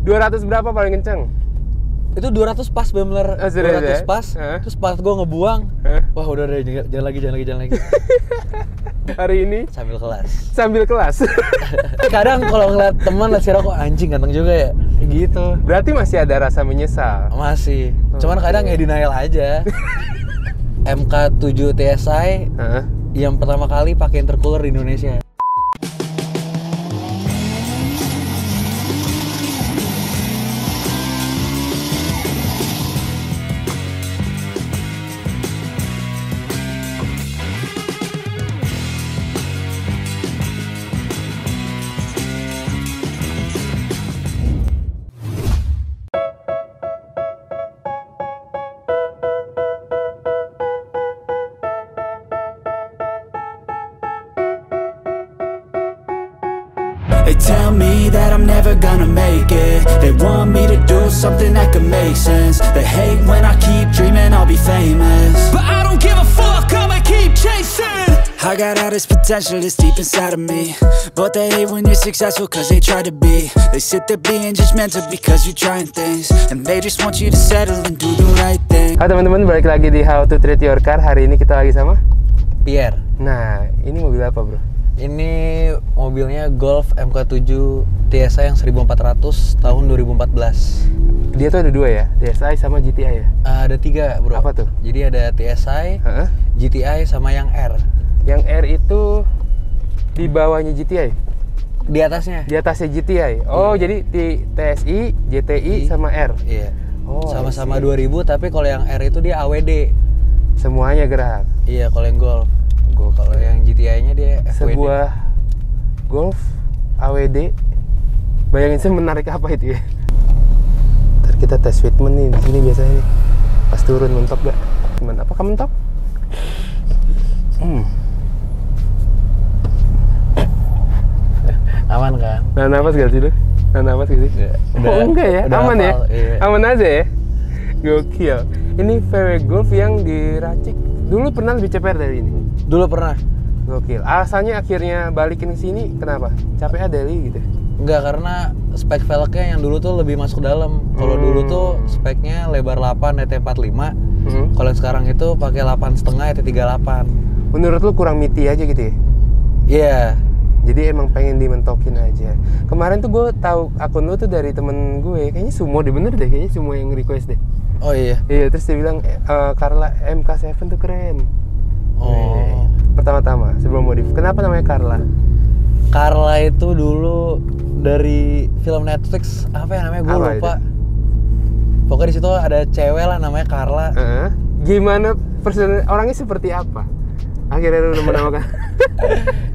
200 berapa paling kenceng? Itu 200 pas bener-bener 200 pas. Terus pas gue ngebuang, wah udah jalan lagi. Hari ini sambil kelas. Kadang kalau ngeliat teman liat si Roko, anjing ganteng juga ya, gitu. Berarti masih ada rasa menyesal? Masih, cuman kadang ya denial aja. MK7 TSI yang pertama kali pakai intercooler di Indonesia. They tell me that I'm never gonna make it. They want me to do something that could make sense. They hate when I keep dreaming I'll be famous, but I don't give a fuck, I'ma keep chasing. I got all this potential that's deep inside of me, but they hate when you're successful cause they try to be. They sit there being judgmental because you're trying things, and they just want you to settle and do the right thing. Halo teman-teman, balik lagi di How to Treat Your Car. Hari ini kita lagi sama Pierre. Nah, ini mobil apa bro? Ini mobilnya Golf MK7 TSI yang 1400 tahun 2014. Dia tuh ada dua ya, TSI sama GTI ya? Ada tiga bro. Apa tuh? Jadi ada TSI, GTI sama yang R. Yang R itu di bawahnya GTI? Di atasnya? Di atasnya GTI. Oh, jadi TSI, GTI sama R? Iya. Oh, sama-sama 2000, tapi kalau yang R itu dia AWD. Semuanya gerak? Iya, kalau yang Golf. Kalau yang GTI-nya dia FWD. Sebuah Golf AWD. Bayangin saya menarik apa itu ya. Ntar kita tes fitment nih di sini biasanya nih. Pas turun mentok gak? Gimana? Apakah mentok? Aman kan? Nah, nafas gak sih lu? Nah, nafas gak sih? Oh enggak ya? Aman ya? Iya. Aman aja ya? Gokil. Ini VW Golf yang diracik. Dulu pernah lebih CPR dari ini? Dulu pernah. Gokil. Alasannya akhirnya balikin ke sini kenapa? Capek ada gitu? Enggak, karena spek velgnya yang dulu tuh lebih masuk dalam. Kalau dulu tuh speknya lebar 8 ET45. Kalau yang sekarang itu pakai 8,5 ET38. Menurut lu kurang meaty aja gitu ya? Iya. Jadi emang pengen dimentokin aja. Kemarin tuh gue tahu akun lu tuh dari temen gue. Kayaknya Sumo deh, bener deh. Kayaknya Sumo yang request deh. Oh iya? Iya, terus dia bilang Carla MK7 tuh keren. Oh. Pertama-tama sebelum modif. Kenapa namanya Carla? Carla itu dulu dari film Netflix apa ya namanya, gue lupa. Itu? Pokoknya di situ ada cewek lah namanya Carla. Gimana orangnya seperti apa? Akhirnya lu menamakan.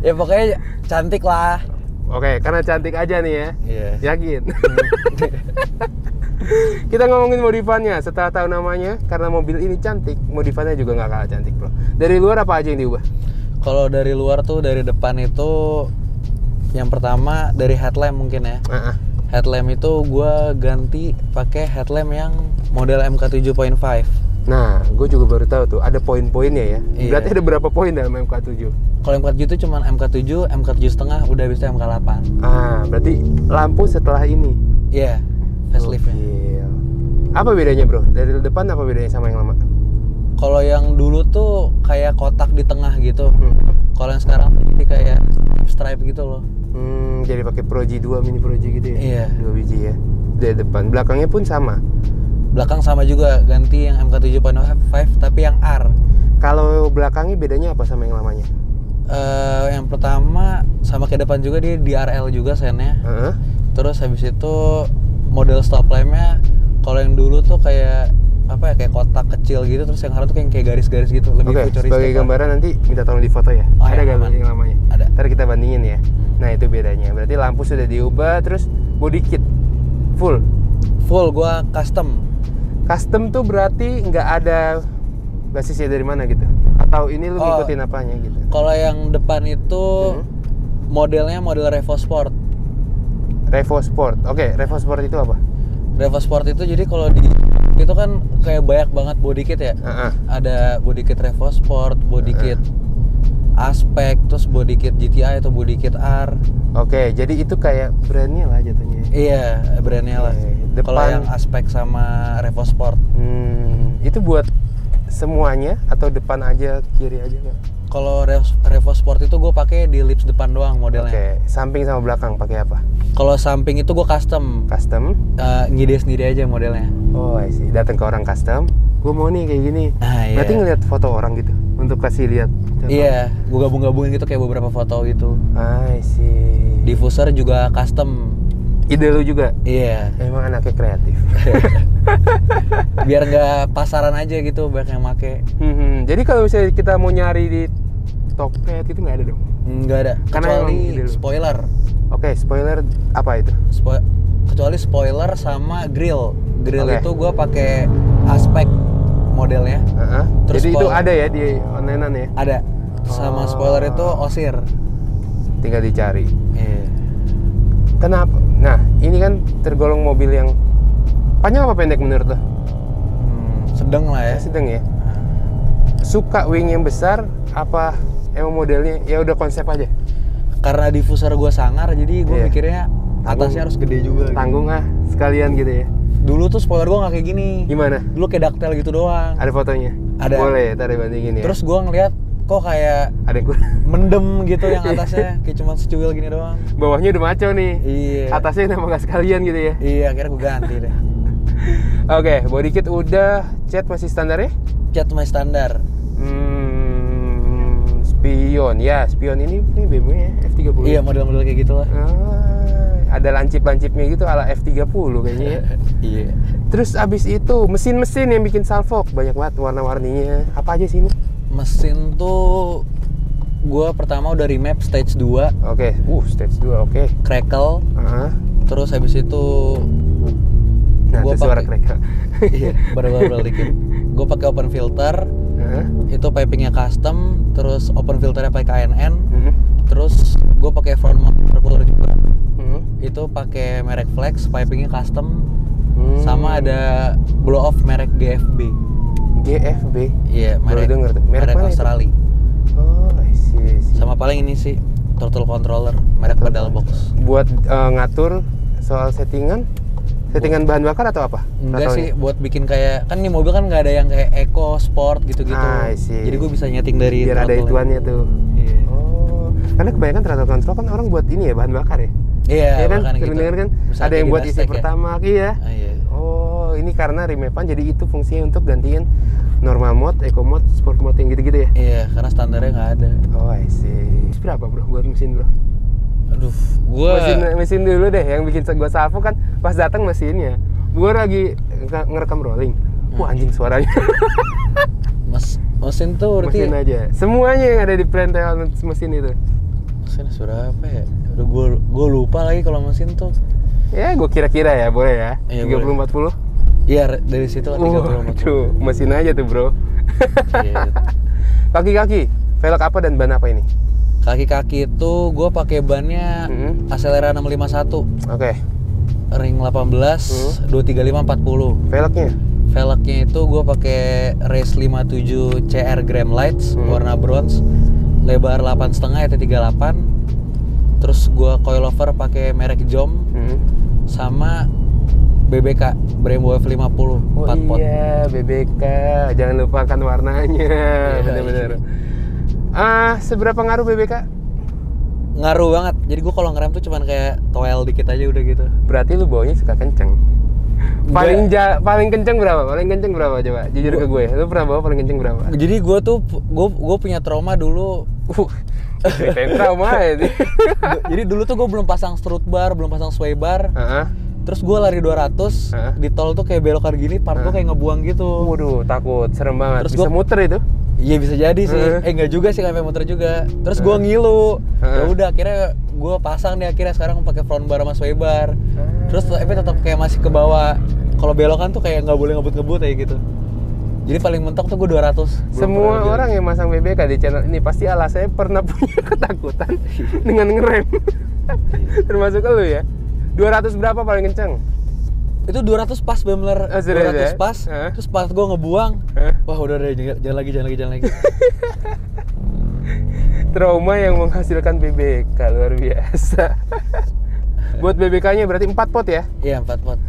Ya pokoknya cantik lah. Oke, karena cantik aja nih ya. Iya. Yakin. Kita ngomongin modifannya. Setelah tahu namanya, karena mobil ini cantik, modifannya juga nggak kalah cantik bro. Dari luar apa aja yang diubah? Kalau dari luar tuh, dari depan itu yang pertama dari headlamp mungkin ya. Headlamp itu gue ganti pakai headlamp yang model MK7.5. Nah, gue juga baru tahu tuh ada poin-poinnya ya. Iya. Berarti ada berapa poin dalam MK7? Kalau MK7 itu cuma MK7, MK7,5, udah bisa MK8. Berarti lampu setelah ini? Iya, faceliftnya. Apa bedanya bro? Dari depan apa bedanya sama yang lama? Kalau yang dulu tuh kayak kotak di tengah gitu. Kalau yang sekarang tuh jadi kayak stripe gitu loh. Jadi pakai Pro G2, mini Pro G gitu ya? Iya. 2 biji ya. Dari depan, belakangnya pun sama? Belakang sama juga, ganti yang MK7.5 tapi yang R. Kalau belakangnya bedanya apa sama yang lamanya? Yang pertama sama kayak depan juga, dia DRL juga sennya. Terus habis itu model stop lampnya, kalau yang dulu tuh kayak apa ya, kayak kotak kecil gitu, terus yang sekarang tuh kayak garis-garis gitu, lebih futuristik. Sebagai gambaran nanti minta tolong di foto ya. Ada gambar yang lamanya? Ada. Ntar kita bandingin ya. Nah itu bedanya. Berarti lampu sudah diubah, terus body kit full. Gua custom. Custom tuh berarti nggak ada basisnya dari mana gitu? Atau ini lu ngikutin apanya gitu? Kalau yang depan itu modelnya model Revo Sport. Revo Sport. Oke, Revo Sport itu apa? Revo Sport itu jadi kalau di itu kan kayak banyak banget body kit ya. Ada body kit Revo Sport, body kit Aspect, terus body kit GTI atau body kit R. Oke, jadi itu kayak brandnya lah jatuhnya. Iya, brandnya lah. Oke, Kalau depan- yang aspek sama Revo Sport. Itu buat semuanya atau depan aja, kiri aja nggak? Kalau Revo Sport itu gue pakai di lips depan doang modelnya. Oke, samping sama belakang pakai apa? Kalau samping itu gue custom, Custom? ngide sendiri aja modelnya. Oh, I see. Datang ke orang custom, gue mau nih kayak gini. Ah, iya. Berarti ngeliat foto orang gitu untuk kasih lihat. contoh. Iya, gue gabung-gabungin gitu kayak beberapa foto gitu. I see. Diffuser juga custom. Ide lu juga? Iya, Emang anaknya kreatif. biar nggak pasaran aja gitu banyak yang make. Jadi kalau misalnya kita mau nyari di Tokped itu nggak ada dong? Nggak ada, Karena kecuali emang ide lu. spoiler. Oke, spoiler apa itu? Kecuali spoiler sama grill. Grill Oke. itu gue pakai aspek modelnya. Terus Jadi itu spoiler. ada ya di onlinean ya? Ada. Sama Oh. spoiler itu osir. Tinggal dicari. Iya. Kenapa? Nah, ini kan tergolong mobil yang panjang apa pendek menurut lo? Sedang lah ya. Sedang ya. Suka wing yang besar apa emang modelnya ya udah konsep aja? Karena diffuser gue sangar, jadi gue Iya. mikirnya atasnya harus gede juga. Tanggung sekalian gitu ya. Dulu tuh spoiler gue nggak kayak gini. Gimana? Dulu kayak ducktail gitu doang. Ada fotonya? Ada. Boleh, tadi bandingin ya. Terus gue ngeliat kok kayak ada yang kurang. mendem gitu yang atasnya kayak cuma secuil gini doang. Bawahnya udah maco nih. Iya. Atasnya udah nggak sekalian gitu ya. Iya, akhirnya gue ganti deh. Oke, body kit udah, cat masih standar ya? Cat my standar. Spion. Ya, Spion ini BMW ya, F30. Iya, model-model kayak gitu lah. Ada lancip-lancipnya gitu ala F30 kayaknya ya. Iya. Terus abis itu mesin-mesin yang bikin salfok banyak banget warna-warninya. Apa aja sih ini? Mesin tuh gue pertama udah remap stage 2, Oke, stage 2, oke. crackle, terus habis itu Nah, Gua itu suara pakai- mereka. iya, baru dikit. Gue pakai open filter, itu pipingnya custom, terus open filternya pakai KNN, terus gue pakai front mounted cooler juga. Itu pakai merek Flex, pipingnya custom, sama ada blow off merek GFB. GFB. Iya, Baru merek denger tuh. Merek mana itu? Australia. Oh, I see. Sama paling ini sih throttle controller merek pedal box. Buat ngatur soal settingan bahan bakar atau apa? Enggak Throttle-nya? sih, buat bikin kayak kan nih mobil kan nggak ada yang kayak eco sport gitu-gitu. I see. Jadi gue bisa nyeting dari Biar ada throttle-nya. ituannya tuh. Iya. Oh, karena kebanyakan throttle control kan orang buat ini ya, bahan bakar ya. Iya, Ya kan, makanya sering gitu. denger kan, Bisa ada yang kayak buat di isi Nasdaq ya. pertama, iya. Ah, iya. Oh, ini karena remapan jadi itu fungsinya untuk gantiin normal mode, eco mode, sport mode yang gitu-gitu ya. Iya, karena standarnya nggak ada. Oh, I see. Berapa bro buat mesin bro? Aduh, gue Mesin dulu deh, yang bikin gua salvo kan pas datang mesinnya. Gua lagi ngerekam rolling. Wah anjing suaranya. mesin tuh berarti Mesin aja. Semuanya yang ada di perentelan mesin itu. mesin berapa ya? Udah gue lupa lagi kalau mesin tuh. Ya, gua kira-kira ya, boleh ya. Iya, 30-40. Iya, dari situ lah 30 Waduh, mesin aja tuh bro. Iya. Kaki-kaki, velg apa dan ban apa ini? Kaki-kaki itu gue pakai bannya Acelera 651, Oke, ring 18, 235 40. velgnya? Velgnya itu gue pakai Race 57 CR Gram Lights warna bronze, lebar 8,5 ya 38. Terus gue coilover pakai merek Jom sama BBK Brembo F50 Oh 4 pot. iya, BBK. Jangan lupakan warnanya. Iya, Bener-bener. iya. Seberapa ngaruh BBK? Ngaruh banget. Jadi gue kalau ngerem tuh cuman kayak toel dikit aja udah gitu. Berarti lu bawanya suka kenceng. Paling kenceng berapa? Paling kenceng berapa coba? Jujur ke gue. Lu pernah bawa paling kenceng berapa? Jadi gue tuh gue punya trauma dulu. Ceritain trauma ya. Jadi dulu tuh gue belum pasang strut bar, belum pasang sway bar. Terus gue lari 200 di tol tuh kayak belokan gini, part gue kayak ngebuang gitu. Waduh, takut, serem banget. Terus Bisa muter itu? Iya bisa jadi sih. Enggak juga sih sampai muter juga. Terus gue ngilu. Ya udah akhirnya gue pasang deh akhirnya sekarang pakai front bar sama sway bar. Terus tapi tetap kayak masih ke bawah. Kalau belokan tuh kayak nggak boleh ngebut-ngebut kayak gitu. Jadi paling mentok tuh gue 200. Semua orang yang masang BBK di channel ini pasti alasannya pernah punya ketakutan dengan ngerem. Termasuk lu ya. 200 berapa paling kenceng? Itu 200 pas bener, serius 200 ya? pas. Terus pas gue ngebuang, wah udah deh jangan lagi. Trauma yang menghasilkan BBK, luar biasa. Buat BBK-nya berarti 4 pot ya? Iya, 4 pot.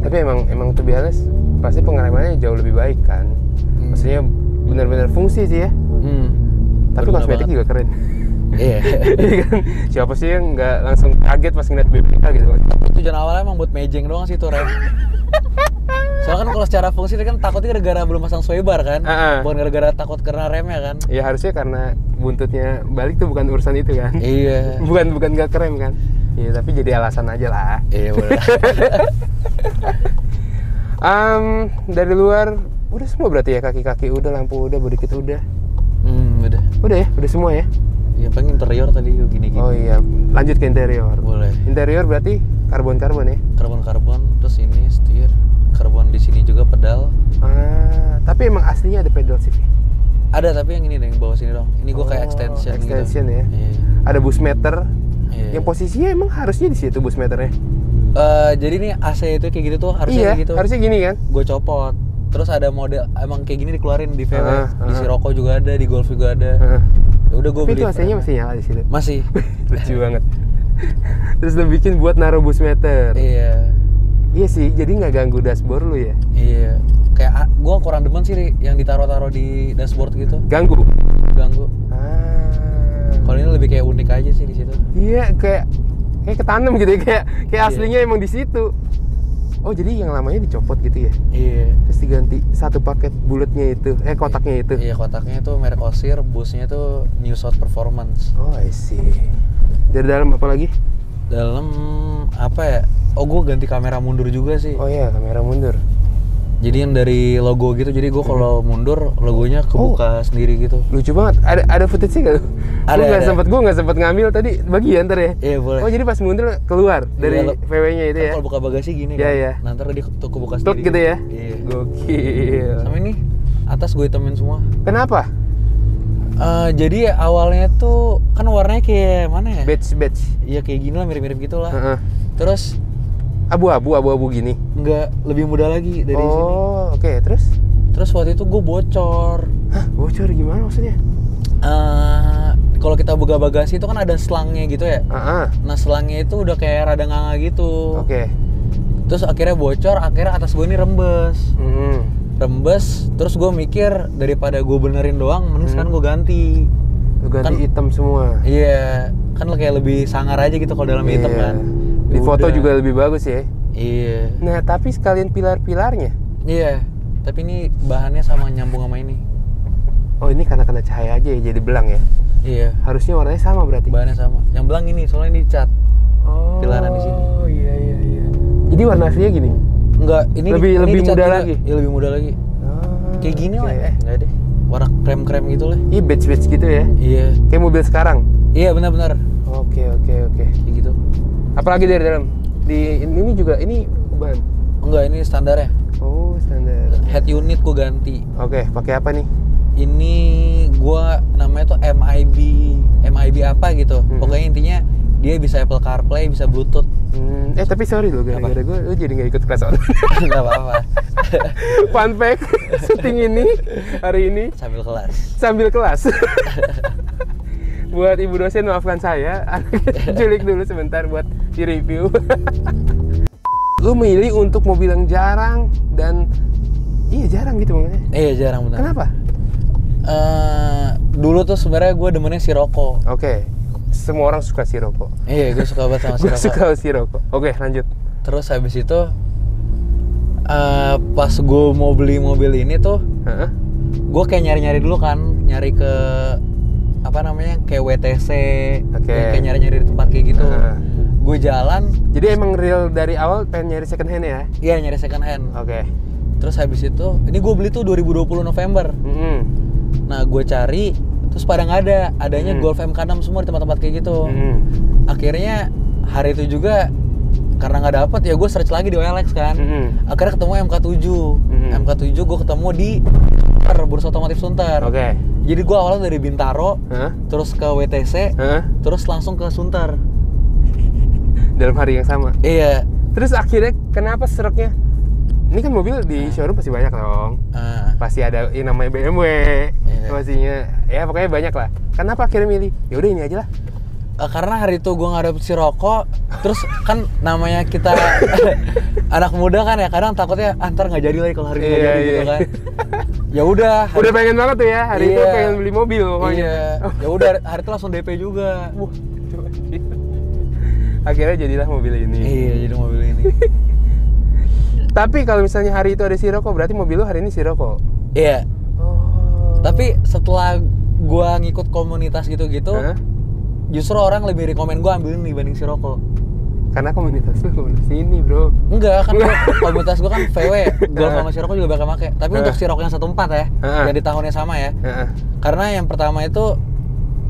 Tapi emang to be honest, pasti pengeremannya jauh lebih baik kan. Maksudnya benar-benar fungsi sih ya. Tapi Berguna kosmetik banget. juga keren. Iya. Iya kan? Siapa sih yang nggak langsung kaget pas ngeliat BBK gitu? Tujuan awalnya emang buat mejeng doang sih tuh, Rem. Soalnya kan kalau secara fungsi kan takutnya gara-gara belum pasang sway bar kan, bukan gara-gara takut kena remnya kan. Ya harusnya karena buntutnya balik tuh bukan urusan itu kan. Iya. bukan nggak keren kan. Iya, tapi jadi alasan aja lah. Iya boleh. Dari luar udah semua berarti ya, kaki-kaki udah, lampu udah, body kit udah. Udah. Udah ya, udah semua ya. Ya paling interior tadi gini-gini. Oh iya, lanjut ke interior. Boleh. Interior berarti karbon-karbon ya. Karbon-karbon, terus ini setir, karbon di sini juga pedal. Tapi emang aslinya ada pedal sih. Ada tapi yang ini deh, yang bawah sini dong. Ini gua kayak extension Extension gitu. ya. Iya. Ada bus meter. Iya. Yang posisinya emang harusnya di situ bus meternya. Jadi nih AC itu kayak gitu tuh harusnya Iya, kayak gitu. harusnya gini kan. Gue copot. Terus ada model emang kayak gini dikeluarin di VW, di Ah. Sirocco juga ada, di Golf juga ada. Ya udah gue Tapi beli. itu AC-nya masih nyala di situ. Masih. Lucu banget. Terus lo bikin buat naruh bus meter. Iya. Iya sih, jadi nggak ganggu dashboard lu ya. Iya. Kayak gue kurang demen sih Ri, yang ditaruh-taruh di dashboard gitu. Ganggu. Ganggu. Kalau ini lebih kayak unik aja sih di situ. Iya, kayak ketanam gitu ya, kayak Iya. aslinya emang di situ. Oh, jadi yang lamanya dicopot gitu ya. Iya. Terus diganti satu paket bulatnya itu, kotaknya itu. Iya, kotaknya tuh merek Osir, busnya tuh New South Performance. Oh, I see. Dari dalam apa lagi? Dalam apa ya? Oh, gue ganti kamera mundur juga sih. Oh iya, kamera mundur. Jadi yang dari logo gitu, jadi gue kalau mundur logonya kebuka sendiri gitu. Lucu banget. Ada footage-nya nggak? Ada. Gue nggak sempet ngambil tadi, bagian ntar ya. Iya boleh. Oh, jadi pas mundur keluar dari Iya, VW-nya itu Kan ya. kalau buka bagasi gini Iya, kan. iya. Nanti dia tuh kebuka Tuk sendiri. gitu ya. Iya. Gokil. Sama ini atas gue hitamin semua. Kenapa? Jadi awalnya tuh kan warnanya kayak mana ya? Badge. Iya kayak gini lah, mirip-mirip gitu lah. Heeh. Terus Abu-abu gini. nggak lebih muda lagi dari sini. Oh, oke. Terus? Terus waktu itu gue bocor. Hah, bocor gimana maksudnya? Kalau kita buka bagasi itu kan ada selangnya gitu ya. Nah selangnya itu udah kayak rada nganga gitu. Oke. Terus akhirnya bocor, akhirnya atas gue ini rembes. Rembes, terus gue mikir daripada gue benerin doang, mending sekarang gue ganti. Lu ganti Kan- hitam semua. Iya, kan kayak lebih sangar aja gitu kalau dalam hitam Iya. kan. Di foto Udah. juga lebih bagus ya. Iya. Nah, tapi sekalian pilar-pilarnya. Iya. Tapi ini bahannya sama nyambung sama ini. Oh, ini karena kena cahaya aja ya jadi belang ya. Iya. Harusnya warnanya sama berarti. Bahannya sama. Yang belang ini, soalnya ini cat. Oh. Pilaran di sini. Oh, iya. Jadi warna aslinya gini. Enggak, ini Lebih dicat muda juga. lagi? Iya, lebih muda lagi. Kayak gini lah. Enggak deh. Warna krem-krem gitu lah. Iya, badge gitu ya. Iya. Kayak mobil sekarang. Iya, benar-benar. Oke. Kayak gitu. Apalagi dari dalam? Di ini juga ini ubahan. Enggak, ini standarnya. Oh, standar. Head unit gue ganti. Oke, pakai apa nih? Ini gua namanya tuh MIB apa gitu. Pokoknya intinya dia bisa Apple CarPlay, bisa Bluetooth. Tapi sorry loh, gara-gara gue lu jadi nggak ikut kelas online. Enggak apa-apa. Fun fact, syuting ini hari ini Sambil kelas. sambil kelas. Buat ibu dosen maafkan saya, anak culik dulu sebentar buat di review. Lu milih untuk mobil yang jarang dan jarang gitu maksudnya. Iya jarang benar. Kenapa? Dulu tuh sebenarnya gue demennya Sirocco. Oke. Semua orang suka Sirocco. Iya gue suka banget sama Gue Sirocco. suka Sirocco. Oke, lanjut. Terus habis itu pas gue mau beli mobil ini tuh, gue kayak nyari-nyari dulu kan, nyari ke apa namanya kayak WTC, kayak nyari-nyari di tempat kayak gitu. Gue jalan. Jadi emang real dari awal pengen nyari second hand ya? Iya nyari second hand. Oke. Terus habis itu, ini gue beli tuh 2020 November. Nah gue cari, terus pada nggak ada, adanya Golf MK6 semua di tempat-tempat kayak gitu. Akhirnya hari itu juga karena nggak dapet ya gue search lagi di OLX kan. Akhirnya ketemu MK7. MK7 gue ketemu di Bursa Otomotif Sunter. Oke. Jadi gue awalnya dari Bintaro, terus ke WTC, terus langsung ke Sunter. Dalam hari yang sama. Iya. Terus akhirnya kenapa sereknya Ini kan mobil di showroom pasti banyak dong. Pasti ada yang namanya BMW. Pastinya ya pokoknya banyak lah. Kenapa akhirnya milih? Ya udah ini aja lah. Karena hari itu gue ngadep si rokok, terus kan namanya kita anak muda kan ya, kadang takutnya ntar nggak jadi lagi kalau hari ini nggak jadi gitu kan. Ya udah. Udah pengen banget tuh ya hari itu pengen beli mobil pokoknya. Iya. Ya udah hari itu langsung DP juga. Akhirnya jadilah mobil ini. Iya, jadi mobil ini. Tapi kalau misalnya hari itu ada Sirocco, berarti mobil lu hari ini Sirocco. Iya. Tapi setelah gua ngikut komunitas gitu-gitu, justru orang lebih rekomen gua ambilin dibanding Sirocco. Karena komunitas lu komunitas ini, bro. Enggak, kan komunitas gua kan VW. Golf sama Sirocco juga bakal make. Tapi untuk Sirocco yang 1.4 ya, yang di tahunnya sama ya. Karena yang pertama itu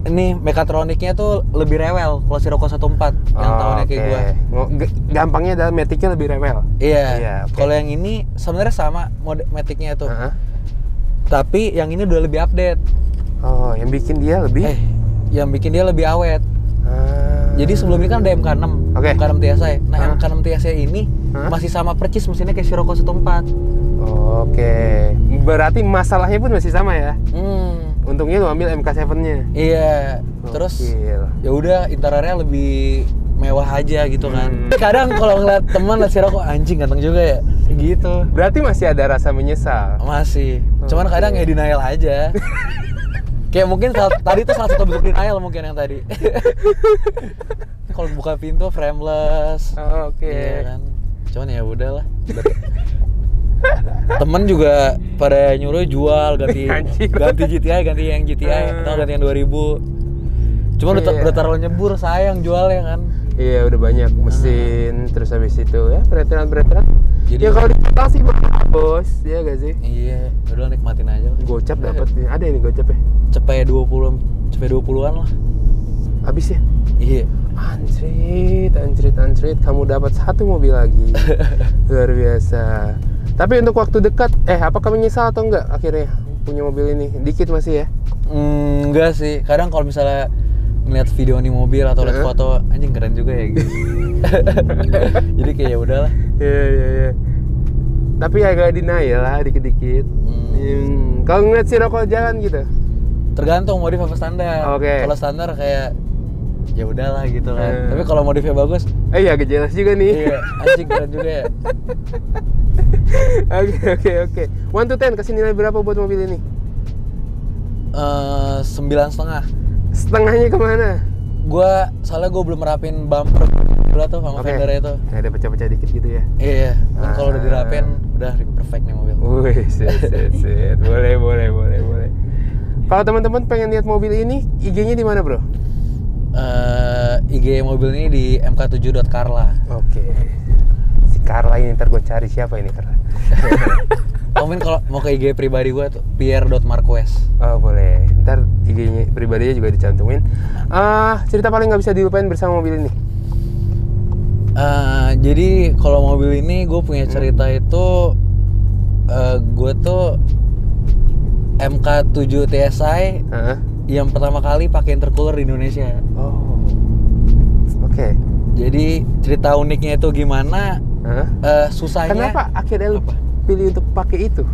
ini mekatroniknya tuh lebih rewel kalau Sirocco 1.4 yang tahunnya kayak gua. Gampangnya adalah maticnya lebih rewel. Iya. Kalau yang ini sebenarnya sama mode maticnya tuh. Tapi yang ini udah lebih update. Oh, yang bikin dia lebih awet. Jadi sebelum ini kan ada MK6, MK6 TSI. Nah, MK6 TSI ini masih sama percis mesinnya kayak Sirocco 1.4. Oke. Berarti masalahnya pun masih sama ya? Untungnya lu ambil MK7-nya. Iya. Terus ya udah interiornya lebih mewah aja gitu kan. Kadang kalau ngeliat teman liat Sirocco, anjing ganteng juga ya. Gitu. Berarti masih ada rasa menyesal. Masih. Cuman kadang ya denial aja. Kayak mungkin tadi tuh salah satu bentuk denial mungkin yang tadi. Kalau buka pintu frameless. Iya kan. Cuman ya udahlah. Temen juga pada nyuruh jual ganti GTI, ganti yang GTI atau ganti yang 2000. Cuman udah terlalu nyebur, sayang jualnya kan. Iya, udah banyak mesin, terus habis itu ya bereteran. Jadi ya kalau dipakai sih bos, ya gak sih? Iya, udah nikmatin aja lah. Gocap dapat nih, ada ini gocap ya? Cepet 20-an lah. Habis ya? Iya. Anjrit, kamu dapat satu mobil lagi. Luar biasa. Tapi untuk waktu dekat, apakah menyesal atau enggak akhirnya punya mobil ini? Dikit masih ya? Enggak sih, kadang kalau misalnya ngeliat video nih mobil atau lihat foto, anjing keren juga ya gitu. Jadi kayak ya udahlah. Iya. Tapi agak denial lah dikit-dikit. Kalau ngeliat Sirocco jalan gitu? Tergantung modif apa standar. Kalau standar kayak ya udahlah gitu kan. Tapi kalau modifnya bagus, iya agak jelas juga nih. Iya, anjing keren juga ya. Oke. 1 to 10 kasih nilai berapa buat mobil ini? 9,5. Setengahnya kemana? Soalnya gue belum merapin bumper dulu tuh sama fender itu. Ada pecah-pecah dikit gitu ya? Iya, kalau udah dirapin udah perfect nih mobil. Wih, set. Boleh. Kalau teman-teman pengen lihat mobil ini, IG-nya di mana, bro? IG mobil ini di mk7.carla. Oke. Si Carla ini ntar gue cari siapa ini Carla. Mungkin kalau mau ke IG pribadi gue tuh pierre.marquez. Oh boleh. Ntar IG-nya pribadinya juga dicantumin. Cerita paling nggak bisa dilupain bersama mobil ini? Jadi kalau mobil ini gue punya cerita itu gue tuh MK7 TSI yang pertama kali pakai intercooler di Indonesia. Oke. Jadi cerita uniknya itu gimana? Susahnya. Kenapa akhirnya lu pilih untuk pakai itu?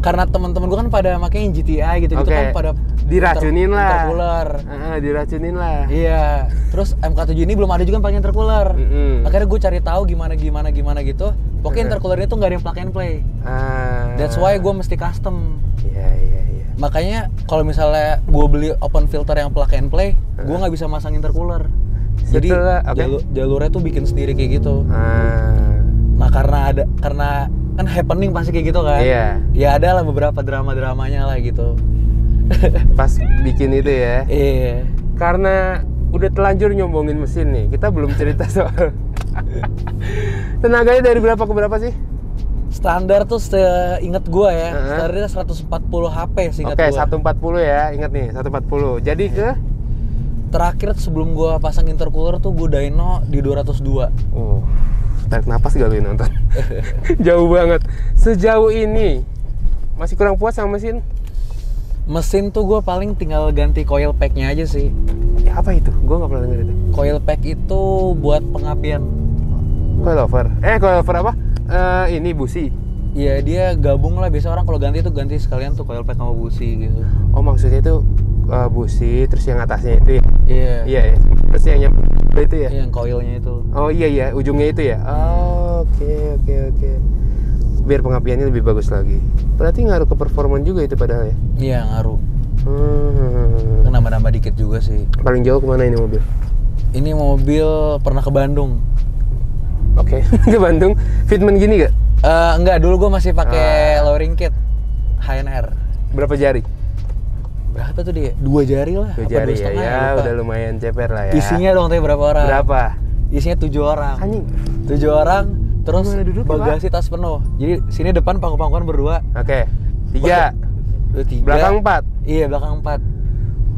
Karena teman-teman gue kan pada makanya GTI gitu kan pada diracunin lah. Intercooler. Diracunin lah. Iya. Terus MK7 ini belum ada juga yang pakai intercooler. Akhirnya gue cari tahu gimana gitu. Pokoknya intercoolernya tuh nggak ada yang plug and play. That's why gue mesti custom. Iya. Makanya kalau misalnya gue beli open filter yang plug and play, gue nggak bisa masang intercooler. Jadi jalurnya tuh bikin sendiri kayak gitu. Nah karena kan happening pasti kayak gitu kan. Iya. Ya ada lah beberapa drama-dramanya lah gitu. Pas bikin itu ya. Iya. Karena udah telanjur nyombongin mesin nih, kita belum cerita soal tenaganya dari berapa ke berapa sih? Standar tuh seinget gua ya, standarnya 140 HP seinget gua. Oke, 140 ya, ingat nih 140. Jadi ke terakhir sebelum gua pasang intercooler tuh gua dyno di 202. Tarik napas gak lu nonton? Jauh banget. Sejauh ini masih kurang puas sama mesin? Mesin tuh gue paling tinggal ganti coil pack-nya aja sih. Ya apa itu? Gue nggak pernah denger itu. Coil pack itu buat pengapian. Coilover. Coilover apa? Ini busi. Iya, dia gabung lah. Biasa orang kalau ganti tuh ganti sekalian tuh coil pack sama busi gitu. Oh, maksudnya itu busi, terus yang atasnya itu ya? Iya. Iya ya. Terus yang itu ya? Yang coilnya itu. Oh iya, ujungnya itu ya? Oh, oke. Biar pengapiannya lebih bagus lagi. Berarti ngaruh ke performa juga itu padahal ya? Iya, ngaruh. Nambah-nambah dikit juga sih. Paling jauh kemana ini mobil? Ini mobil pernah ke Bandung. Oke. Ke Bandung. Fitment gini gak? Enggak, dulu gue masih pakai lowering kit HNR. Berapa jari? Berapa tuh dia? 2 jari lah. 2 jari ya, udah lumayan ceper lah ya. Isinya dong tadi berapa orang? Berapa? Isinya 7 orang. Anjing. 7 orang, terus duduk, bagasi tas penuh. Jadi sini depan pangku-pangkuan berdua. Oke. 3. 3. Belakang 4. Iya, belakang 4.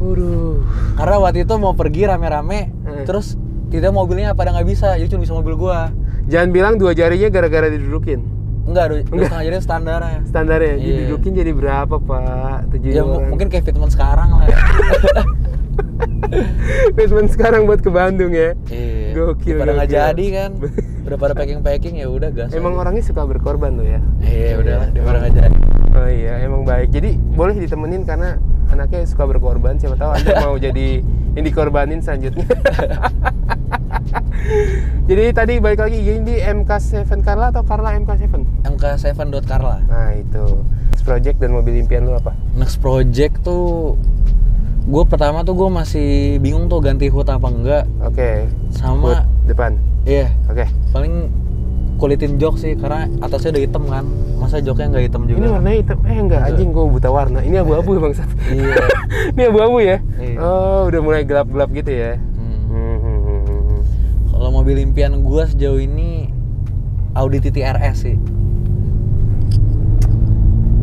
Waduh. Karena waktu itu mau pergi rame-rame, terus tidak mobilnya pada nggak bisa, jadi cuma bisa mobil gua. Jangan bilang 2 jarinya gara-gara didudukin. Enggak, 2 setengah jari standarnya. Standarnya, Iya. didudukin jadi berapa Pak? 7 Ya orang. mungkin kayak fitment sekarang lah. Fitment sekarang buat ke Bandung ya. Iya. Gokil. Pada nggak gokil. jadi kan. Udah pada packing ya udah gas. Emang orangnya suka berkorban tuh ya. Iya udahlah, dia pada nggak jadi. Oh iya, emang baik. Jadi boleh ditemenin karena anaknya suka berkorban. Siapa tahu Anda mau jadi yang dikorbanin selanjutnya. Jadi tadi balik lagi ini MK7 Carla atau Carla MK7? MK7.Carla. Nah itu. Next project dan mobil impian lu apa? Next project tuh gue pertama tuh gue masih bingung tuh ganti hood apa enggak. Oke. Sama Hood depan. iya. Oke. Paling kulitin jok sih karena atasnya udah hitam kan. Masa joknya nggak hitam juga? Ini warnanya hitam. Enggak, anjing gua buta warna. Ini abu-abu bangsat. Iya. Ini abu-abu ya? Iya. Oh, udah mulai gelap-gelap gitu ya. Kalau mobil impian gue sejauh ini Audi TT RS sih.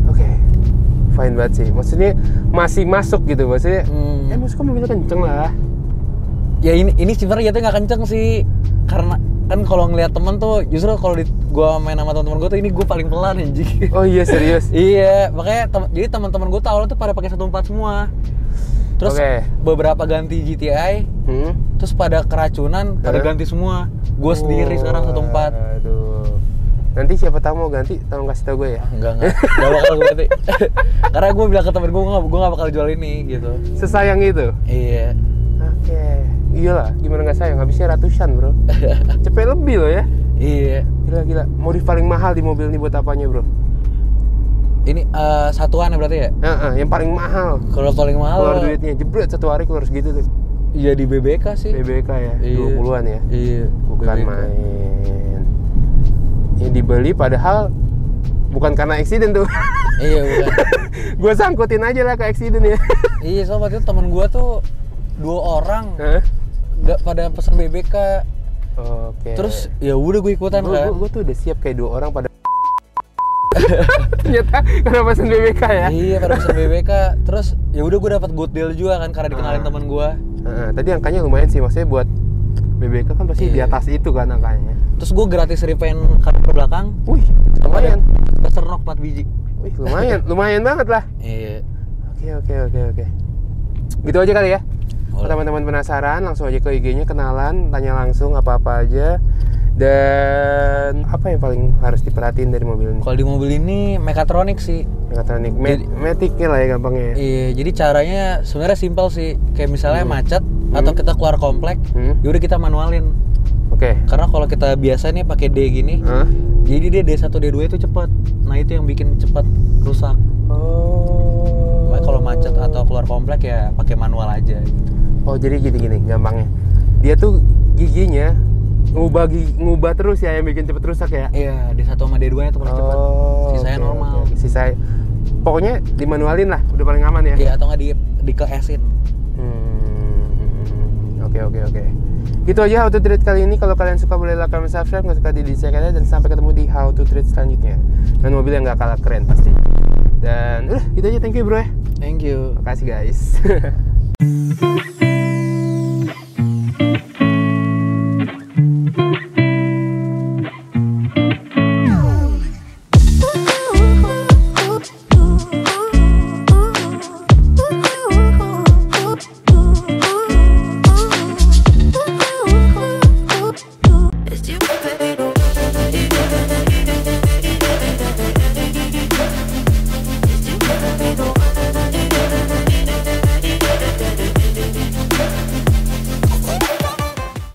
Oke. Fine banget sih. Maksudnya masih masuk gitu maksudnya. Maksudnya mobilnya kenceng lah. Ya ini sebenarnya jatuhnya nggak kenceng sih. Karena kan kalau ngelihat temen tuh justru kalau gua main sama teman-teman gue tuh ini gue paling pelan anjing. Oh iya serius. Iya, makanya jadi teman-teman gue tuh awalnya tuh pada pakai 1.4 semua. Terus beberapa ganti GTI, terus pada keracunan, pada ganti semua. Gue sendiri sekarang 1.4. Aduh. Nanti siapa tahu mau ganti, tolong kasih tau gue ya. Enggak bakal gue ganti. Karena gue bilang ke temen gue nggak bakal jual ini gitu. Sesayang itu. Iya. Oke. Iyalah, gimana nggak sayang? Habisnya ratusan bro. Cepet lebih loh ya. Iya. Gila. Modif paling mahal di mobil ini buat apanya bro? Ini satuan ya berarti ya? Yang paling mahal. Kalau paling mahal keluar duitnya jebret satu hari keluar segitu tuh. Iya di BBK sih. BBK ya, iya. 20-an ya? Iya. Bukan BBK. Main. Yang dibeli padahal bukan karena eksiden tuh. Iya bukan. Gue sangkutin aja lah ke eksiden ya. Iya soalnya itu temen gue tuh 2 orang nggak pada pesan BBK. Oke. Terus ya udah gue ikutan kan. Gue tuh udah siap kayak 2 orang pada. Ternyata karena pesan BBK ya. Iya pada pesan BBK. Terus ya udah gue dapat good deal juga kan karena dikenalin teman gue. Tadi angkanya lumayan sih, maksudnya buat BBK kan pasti di atas itu kan angkanya. Terus gue gratis repaint cover belakang. Wih, lumayan. Sernok 4 biji. Wih, lumayan banget lah. Iya. Oke. Gitu aja kali ya. Kalau teman-teman penasaran, langsung aja ke IG-nya, kenalan, tanya langsung apa-apa aja. Dan apa yang paling harus diperhatiin dari mobil ini? Kalau di mobil ini mekatronik sih. Mekatronik, matic-nya lah ya gampangnya. Iya, jadi caranya sebenarnya simpel sih. Kayak misalnya macet atau kita keluar komplek, yaudah kita manualin. Oke. Karena kalau kita biasa nih pakai D gini, jadi dia D1, D2 itu cepat. Nah itu yang bikin cepat rusak. Oh. Makanya kalau macet atau keluar komplek ya pakai manual aja. Gitu. Oh jadi gini gampangnya. Dia tuh giginya ngubah terus ya yang bikin cepet rusak ya? Iya, D1 sama D2 nya tuh paling cepet. Sisanya normal. Sisanya pokoknya dimanualin lah, udah paling aman ya? Iya, atau nggak di KS-in. Oke. Gitu aja How to Treat kali ini. Kalau kalian suka boleh like, comment, subscribe. Nggak suka di dislike aja. Dan sampai ketemu di How to Treat selanjutnya. Dan mobil yang nggak kalah keren pasti. Dan udah gitu aja, thank you bro ya. Thank you. Makasih guys.